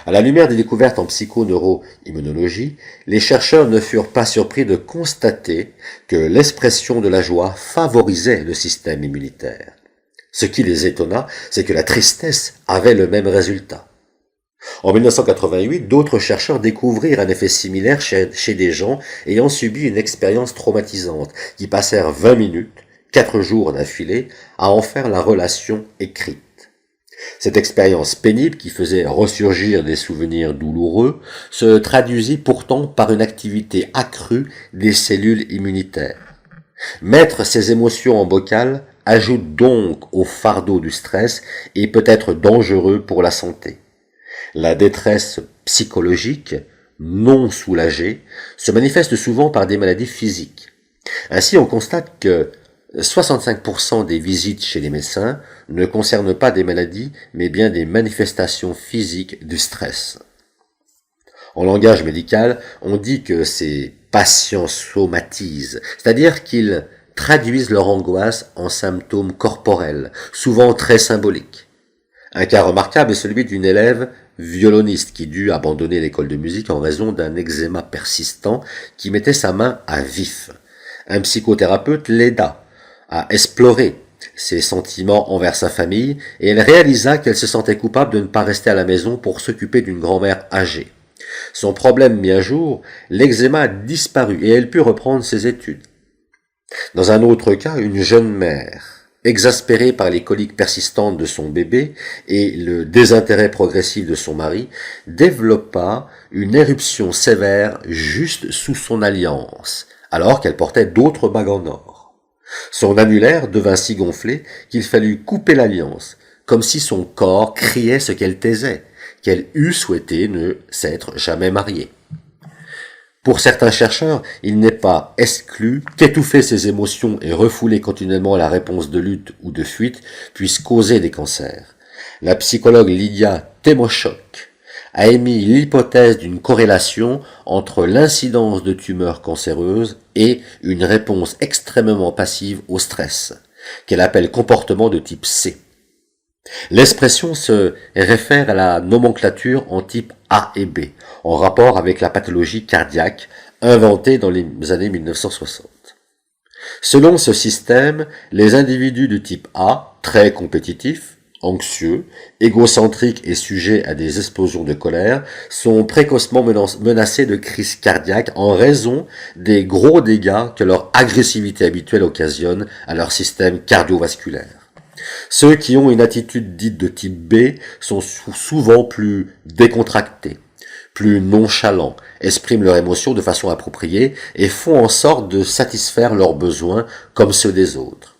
À la lumière des découvertes en psychoneuroimmunologie, les chercheurs ne furent pas surpris de constater que l'expression de la joie favorisait le système immunitaire. Ce qui les étonna, c'est que la tristesse avait le même résultat. En 1988, d'autres chercheurs découvrirent un effet similaire chez des gens ayant subi une expérience traumatisante, qui passèrent 20 minutes, 4 jours d'affilée, à en faire la relation écrite. Cette expérience pénible qui faisait ressurgir des souvenirs douloureux se traduisit pourtant par une activité accrue des cellules immunitaires. Mettre ces émotions en bocal ajoute donc au fardeau du stress et peut être dangereux pour la santé. La détresse psychologique, non soulagée, se manifeste souvent par des maladies physiques. Ainsi, on constate que 65% des visites chez les médecins ne concernent pas des maladies, mais bien des manifestations physiques du stress. En langage médical, on dit que ces patients somatisent, c'est-à-dire qu'ils traduisent leur angoisse en symptômes corporels, souvent très symboliques. Un cas remarquable est celui d'une élève violoniste qui dut abandonner l'école de musique en raison d'un eczéma persistant qui mettait sa main à vif. Un psychothérapeute l'aida à explorer ses sentiments envers sa famille et elle réalisa qu'elle se sentait coupable de ne pas rester à la maison pour s'occuper d'une grand-mère âgée. Son problème mis à jour, l'eczéma a disparu et elle put reprendre ses études. Dans un autre cas, une jeune mère, exaspérée par les coliques persistantes de son bébé et le désintérêt progressif de son mari, développa une éruption sévère juste sous son alliance, alors qu'elle portait d'autres bagues en or. Son annulaire devint si gonflé qu'il fallut couper l'alliance, comme si son corps criait ce qu'elle taisait, qu'elle eût souhaité ne s'être jamais mariée. Pour certains chercheurs, il n'est pas exclu qu'étouffer ses émotions et refouler continuellement la réponse de lutte ou de fuite puisse causer des cancers. La psychologue Lydia Temoshok a émis l'hypothèse d'une corrélation entre l'incidence de tumeurs cancéreuses et une réponse extrêmement passive au stress, qu'elle appelle comportement de type C. L'expression se réfère à la nomenclature en type A et B, en rapport avec la pathologie cardiaque inventée dans les années 1960. Selon ce système, les individus de type A, très compétitifs, anxieux, égocentriques et sujets à des explosions de colère, sont précocement menacés de crise cardiaque en raison des gros dégâts que leur agressivité habituelle occasionne à leur système cardiovasculaire. Ceux qui ont une attitude dite de type B sont souvent plus décontractés, plus nonchalants, expriment leurs émotions de façon appropriée et font en sorte de satisfaire leurs besoins comme ceux des autres.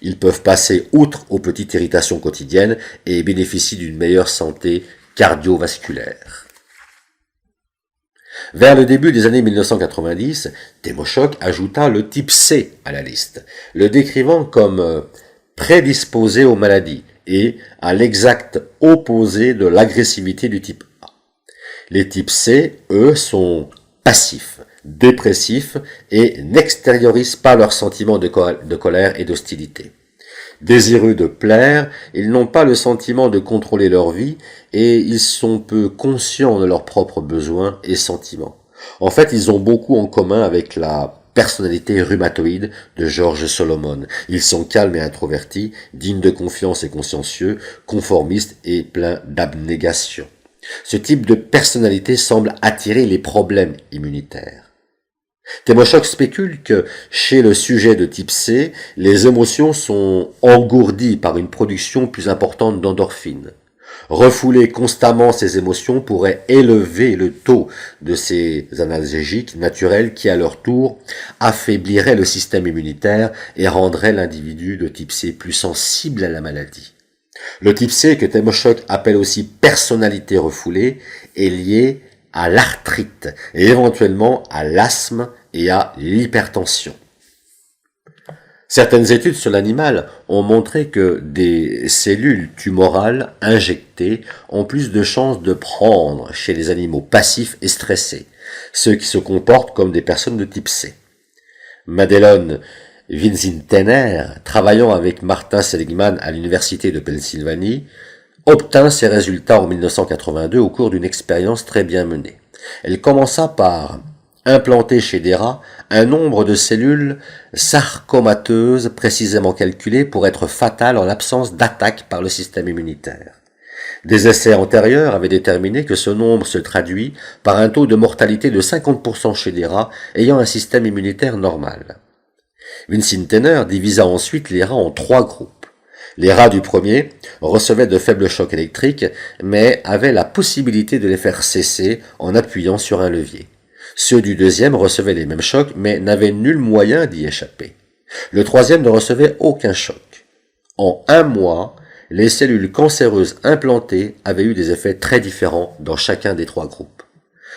Ils peuvent passer outre aux petites irritations quotidiennes et bénéficient d'une meilleure santé cardiovasculaire. Vers le début des années 1990, Temoshok ajouta le type C à la liste, le décrivant comme prédisposé aux maladies et à l'exact opposé de l'agressivité du type A. Les types C, eux, sont passifs, dépressifs et n'extériorisent pas leurs sentiments de colère et d'hostilité. Désireux de plaire, ils n'ont pas le sentiment de contrôler leur vie et ils sont peu conscients de leurs propres besoins et sentiments. En fait, ils ont beaucoup en commun avec la personnalité rhumatoïde de George Solomon. Ils sont calmes et introvertis, dignes de confiance et consciencieux, conformistes et pleins d'abnégation. Ce type de personnalité semble attirer les problèmes immunitaires. Temoshok spécule que chez le sujet de type C, les émotions sont engourdies par une production plus importante d'endorphines. Refouler constamment ces émotions pourrait élever le taux de ces analgésiques naturels qui, à leur tour, affaibliraient le système immunitaire et rendraient l'individu de type C plus sensible à la maladie. Le type C, que Temoshok appelle aussi personnalité refoulée, est lié à l'arthrite et éventuellement à l'asthme et à l'hypertension. Certaines études sur l'animal ont montré que des cellules tumorales injectées ont plus de chances de prendre chez les animaux passifs et stressés, ceux qui se comportent comme des personnes de type C. Madelon Vinzintner, travaillant avec Martin Seligman à l'université de Pennsylvanie, obtint ses résultats en 1982 au cours d'une expérience très bien menée. Elle commença par implanter chez des rats un nombre de cellules sarcomateuses précisément calculées pour être fatales en l'absence d'attaque par le système immunitaire. Des essais antérieurs avaient déterminé que ce nombre se traduit par un taux de mortalité de 50% chez des rats ayant un système immunitaire normal. Vinzintner divisa ensuite les rats en 3 groupes. Les rats du premier recevaient de faibles chocs électriques, mais avaient la possibilité de les faire cesser en appuyant sur un levier. Ceux du deuxième recevaient les mêmes chocs, mais n'avaient nul moyen d'y échapper. Le troisième ne recevait aucun choc. En 1 mois, les cellules cancéreuses implantées avaient eu des effets très différents dans chacun des 3 groupes.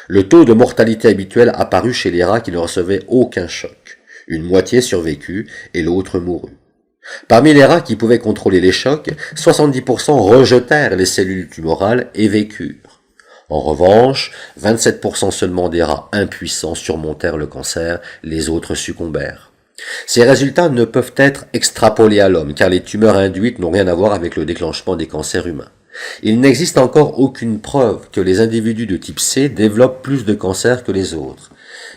Le taux de mortalité habituel apparut chez les rats qui ne recevaient aucun choc. Une moitié survécut et l'autre mourut. Parmi les rats qui pouvaient contrôler les chocs, 70% rejetèrent les cellules tumorales et vécurent. En revanche, 27% seulement des rats impuissants surmontèrent le cancer, les autres succombèrent. Ces résultats ne peuvent être extrapolés à l'homme, car les tumeurs induites n'ont rien à voir avec le déclenchement des cancers humains. Il n'existe encore aucune preuve que les individus de type C développent plus de cancers que les autres.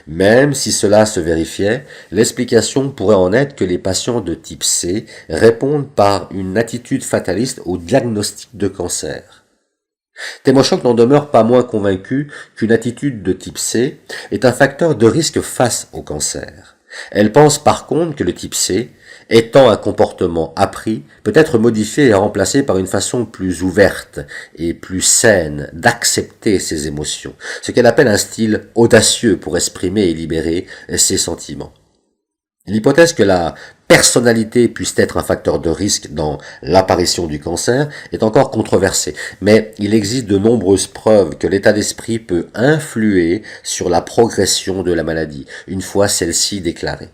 Même si cela se vérifiait, l'explication pourrait en être que les patients de type C répondent par une attitude fataliste au diagnostic de cancer. Temoshok n'en demeure pas moins convaincu qu'une attitude de type C est un facteur de risque face au cancer. Elle pense par contre que le type C, étant un comportement appris, peut être modifié et remplacé par une façon plus ouverte et plus saine d'accepter ses émotions, ce qu'elle appelle un style audacieux pour exprimer et libérer ses sentiments. L'hypothèse que la personnalité puisse être un facteur de risque dans l'apparition du cancer est encore controversée, mais il existe de nombreuses preuves que l'état d'esprit peut influer sur la progression de la maladie, une fois celle-ci déclarée.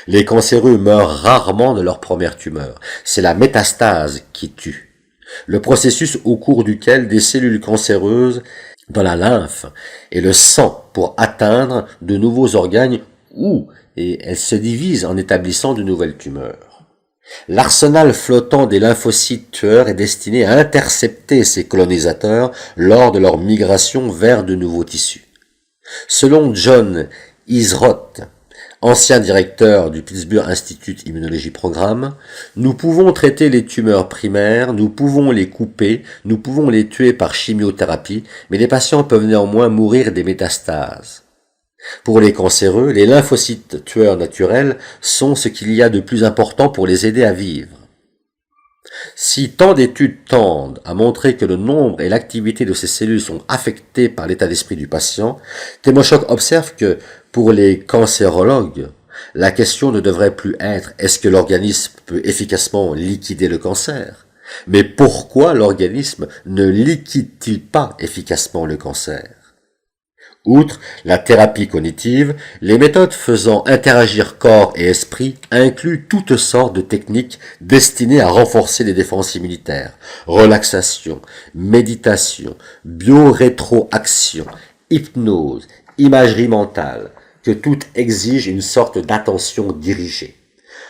Les cancéreux meurent rarement de leur première tumeur. C'est la métastase qui tue. Le processus au cours duquel des cellules cancéreuses dans la lymphe et le sang pour atteindre de nouveaux organes et elles se divisent en établissant de nouvelles tumeurs. L'arsenal flottant des lymphocytes tueurs est destiné à intercepter ces colonisateurs lors de leur migration vers de nouveaux tissus. Selon John Israelt, ancien directeur du Pittsburgh Institute Immunology Programme, nous pouvons traiter les tumeurs primaires, nous pouvons les couper, nous pouvons les tuer par chimiothérapie, mais les patients peuvent néanmoins mourir des métastases. Pour les cancéreux, les lymphocytes tueurs naturels sont ce qu'il y a de plus important pour les aider à vivre. Si tant d'études tendent à montrer que le nombre et l'activité de ces cellules sont affectés par l'état d'esprit du patient, Temoshok observe que, pour les cancérologues, la question ne devrait plus être « est-ce que l'organisme peut efficacement liquider le cancer ?» mais pourquoi l'organisme ne liquide-t-il pas efficacement le cancer? Outre la thérapie cognitive, les méthodes faisant interagir corps et esprit incluent toutes sortes de techniques destinées à renforcer les défenses immunitaires, relaxation, méditation, biorétroaction, hypnose, imagerie mentale, que toutes exigent une sorte d'attention dirigée.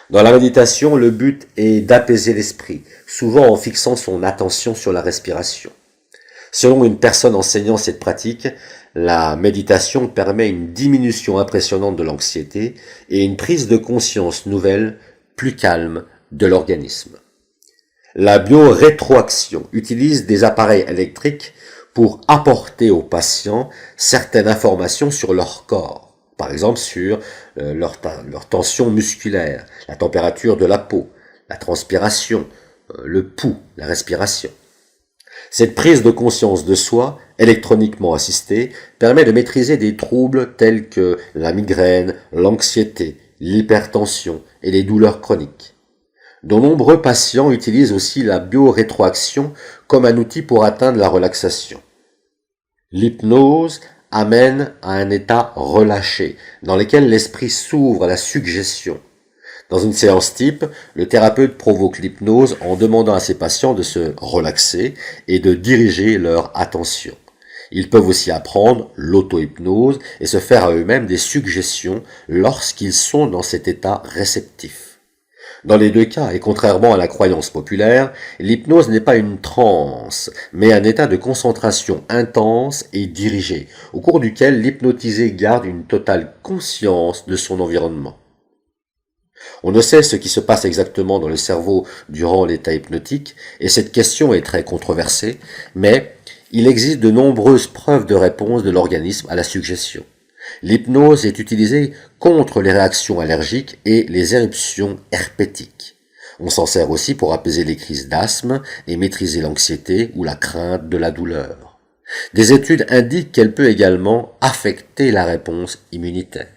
Dans la méditation, le but est d'apaiser l'esprit, souvent en fixant son attention sur la respiration. Selon une personne enseignant cette pratique, la méditation permet une diminution impressionnante de l'anxiété et une prise de conscience nouvelle, plus calme, de l'organisme. La biorétroaction utilise des appareils électriques pour apporter aux patients certaines informations sur leur corps, par exemple sur leur tension musculaire, la température de la peau, la transpiration, le pouls, la respiration. Cette prise de conscience de soi, électroniquement assistée, permet de maîtriser des troubles tels que la migraine, l'anxiété, l'hypertension et les douleurs chroniques. De nombreux patients utilisent aussi la biorétroaction comme un outil pour atteindre la relaxation. L'hypnose amène à un état relâché, dans lequel l'esprit s'ouvre à la suggestion. Dans une séance type, le thérapeute provoque l'hypnose en demandant à ses patients de se relaxer et de diriger leur attention. Ils peuvent aussi apprendre l'auto-hypnose et se faire à eux-mêmes des suggestions lorsqu'ils sont dans cet état réceptif. Dans les deux cas, et contrairement à la croyance populaire, l'hypnose n'est pas une transe, mais un état de concentration intense et dirigé, au cours duquel l'hypnotisé garde une totale conscience de son environnement. On ne sait ce qui se passe exactement dans le cerveau durant l'état hypnotique, et cette question est très controversée, mais il existe de nombreuses preuves de réponse de l'organisme à la suggestion. L'hypnose est utilisée contre les réactions allergiques et les éruptions herpétiques. On s'en sert aussi pour apaiser les crises d'asthme et maîtriser l'anxiété ou la crainte de la douleur. Des études indiquent qu'elle peut également affecter la réponse immunitaire.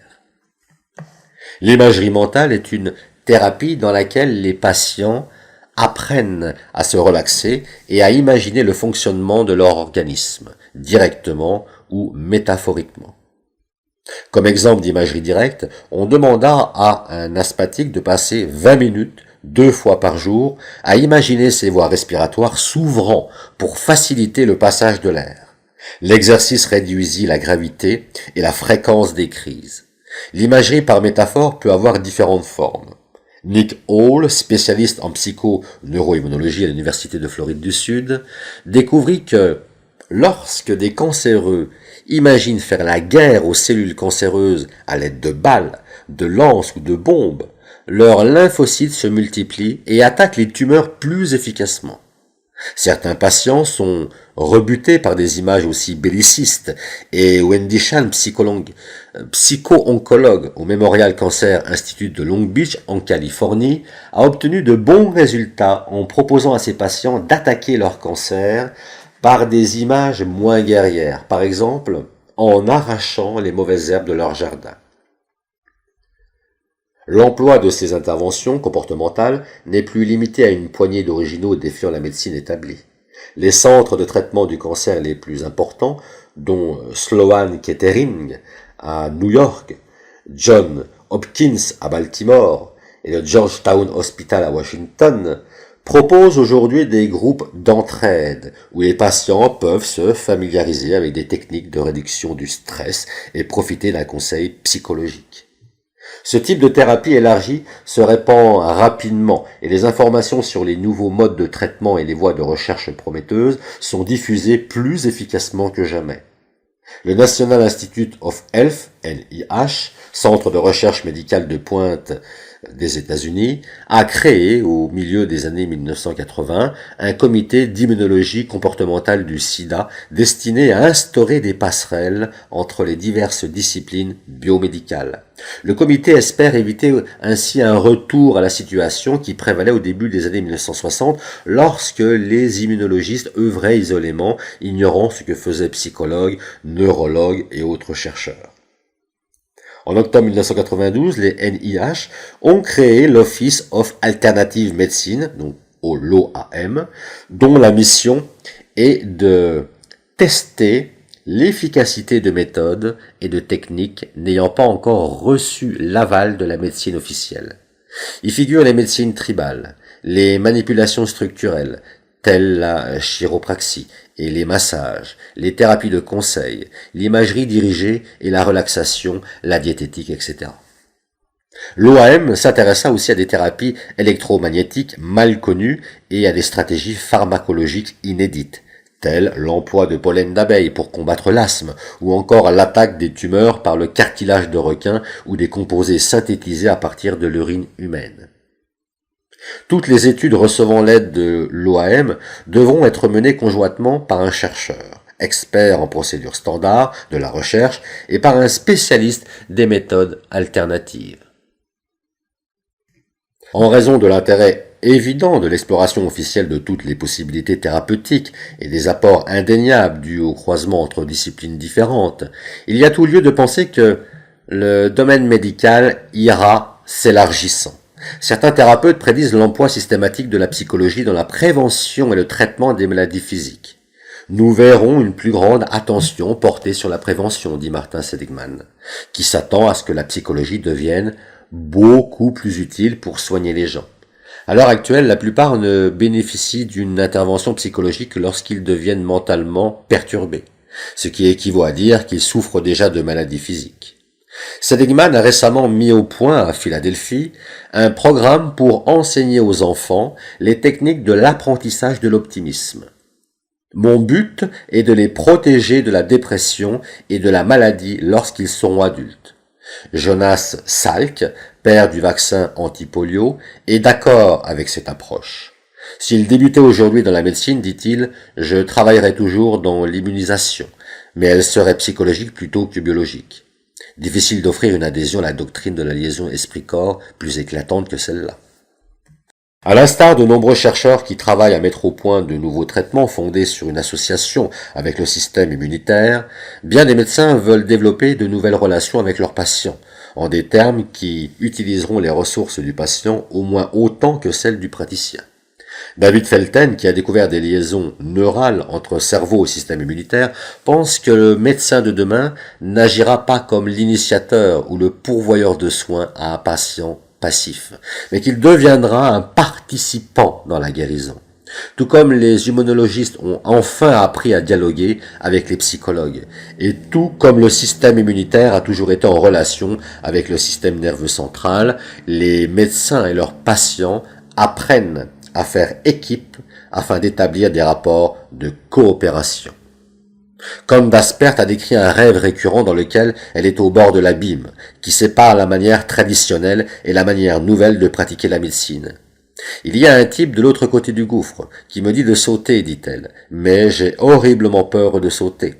L'imagerie mentale est une thérapie dans laquelle les patients apprennent à se relaxer et à imaginer le fonctionnement de leur organisme, directement ou métaphoriquement. Comme exemple d'imagerie directe, on demanda à un asthmatique de passer 20 minutes, 2 fois par jour, à imaginer ses voies respiratoires s'ouvrant pour faciliter le passage de l'air. L'exercice réduisit la gravité et la fréquence des crises. L'imagerie par métaphore peut avoir différentes formes. Nick Hall, spécialiste en psycho-neuroimmunologie à l'Université de Floride du Sud, découvrit que lorsque des cancéreux imaginent faire la guerre aux cellules cancéreuses à l'aide de balles, de lances ou de bombes, leurs lymphocytes se multiplient et attaquent les tumeurs plus efficacement. Certains patients sont rebutés par des images aussi bellicistes et Wendy Chan, psycho-oncologue au Memorial Cancer Institute de Long Beach en Californie, a obtenu de bons résultats en proposant à ses patients d'attaquer leur cancer par des images moins guerrières, par exemple en arrachant les mauvaises herbes de leur jardin. L'emploi de ces interventions comportementales n'est plus limité à une poignée d'originaux défiant la médecine établie. Les centres de traitement du cancer les plus importants, dont Sloan Kettering à New York, Johns Hopkins à Baltimore et le Georgetown Hospital à Washington, proposent aujourd'hui des groupes d'entraide où les patients peuvent se familiariser avec des techniques de réduction du stress et profiter d'un conseil psychologique. Ce type de thérapie élargie se répand rapidement et les informations sur les nouveaux modes de traitement et les voies de recherche prometteuses sont diffusées plus efficacement que jamais. Le National Institute of Health, NIH, centre de recherche médicale de pointe des États-Unis, a créé, au milieu des années 1980, un comité d'immunologie comportementale du sida destiné à instaurer des passerelles entre les diverses disciplines biomédicales. Le comité espère éviter ainsi un retour à la situation qui prévalait au début des années 1960 lorsque les immunologistes œuvraient isolément, ignorant ce que faisaient psychologues, neurologues et autres chercheurs. En octobre 1992, les NIH ont créé l'Office of Alternative Medicine, donc l'OAM, dont la mission est de tester l'efficacité de méthodes et de techniques n'ayant pas encore reçu l'aval de la médecine officielle. Y figurent les médecines tribales, les manipulations structurelles, telles la chiropraxie et les massages, les thérapies de conseil, l'imagerie dirigée et la relaxation, la diététique, etc. L'OAM s'intéressa aussi à des thérapies électromagnétiques mal connues et à des stratégies pharmacologiques inédites, telles l'emploi de pollen d'abeille pour combattre l'asthme, ou encore l'attaque des tumeurs par le cartilage de requin ou des composés synthétisés à partir de l'urine humaine. Toutes les études recevant l'aide de l'OAM devront être menées conjointement par un chercheur, expert en procédures standards de la recherche, et par un spécialiste des méthodes alternatives. En raison de l'intérêt évident de l'exploration officielle de toutes les possibilités thérapeutiques et des apports indéniables dus au croisement entre disciplines différentes, il y a tout lieu de penser que le domaine médical ira s'élargissant. Certains thérapeutes prédisent l'emploi systématique de la psychologie dans la prévention et le traitement des maladies physiques. Nous verrons une plus grande attention portée sur la prévention, dit Martin Seligman, qui s'attend à ce que la psychologie devienne beaucoup plus utile pour soigner les gens. À l'heure actuelle, la plupart ne bénéficient d'une intervention psychologique que lorsqu'ils deviennent mentalement perturbés. ce qui équivaut à dire qu'il souffre déjà de maladies physiques. Seligman a récemment mis au point à Philadelphie un programme pour enseigner aux enfants les techniques de l'apprentissage de l'optimisme. Mon but est de les protéger de la dépression et de la maladie lorsqu'ils seront adultes. Jonas Salk, père du vaccin anti-polio, est d'accord avec cette approche. S'il débutait aujourd'hui dans la médecine, dit-il, je travaillerais toujours dans l'immunisation, mais elle serait psychologique plutôt que biologique. Difficile d'offrir une adhésion à la doctrine de la liaison esprit-corps plus éclatante que celle-là. À l'instar de nombreux chercheurs qui travaillent à mettre au point de nouveaux traitements fondés sur une association avec le système immunitaire, bien des médecins veulent développer de nouvelles relations avec leurs patients, en des termes qui utiliseront les ressources du patient au moins autant que celles du praticien. David Felten, qui a découvert des liaisons neurales entre cerveau et système immunitaire, pense que le médecin de demain n'agira pas comme l'initiateur ou le pourvoyeur de soins à un patient passif, mais qu'il deviendra un participant dans la guérison. Tout comme les immunologistes ont enfin appris à dialoguer avec les psychologues, et tout comme le système immunitaire a toujours été en relation avec le système nerveux central, les médecins et leurs patients apprennent à faire équipe afin d'établir des rapports de coopération. Conda Spert a décrit un rêve récurrent dans lequel elle est au bord de l'abîme, qui sépare la manière traditionnelle et la manière nouvelle de pratiquer la médecine. Il y a un type de l'autre côté du gouffre qui me dit de sauter, dit-elle, mais j'ai horriblement peur de sauter.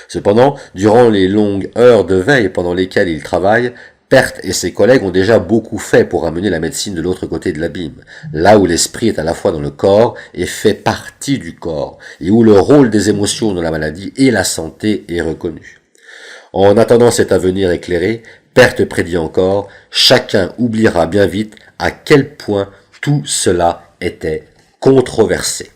Cependant, durant les longues heures de veille pendant lesquelles il travaille, Pert et ses collègues ont déjà beaucoup fait pour amener la médecine de l'autre côté de l'abîme, là où l'esprit est à la fois dans le corps et fait partie du corps, et où le rôle des émotions dans la maladie et la santé est reconnu. En attendant cet avenir éclairé, Pert prédit encore, chacun oubliera bien vite à quel point tout cela était controversé.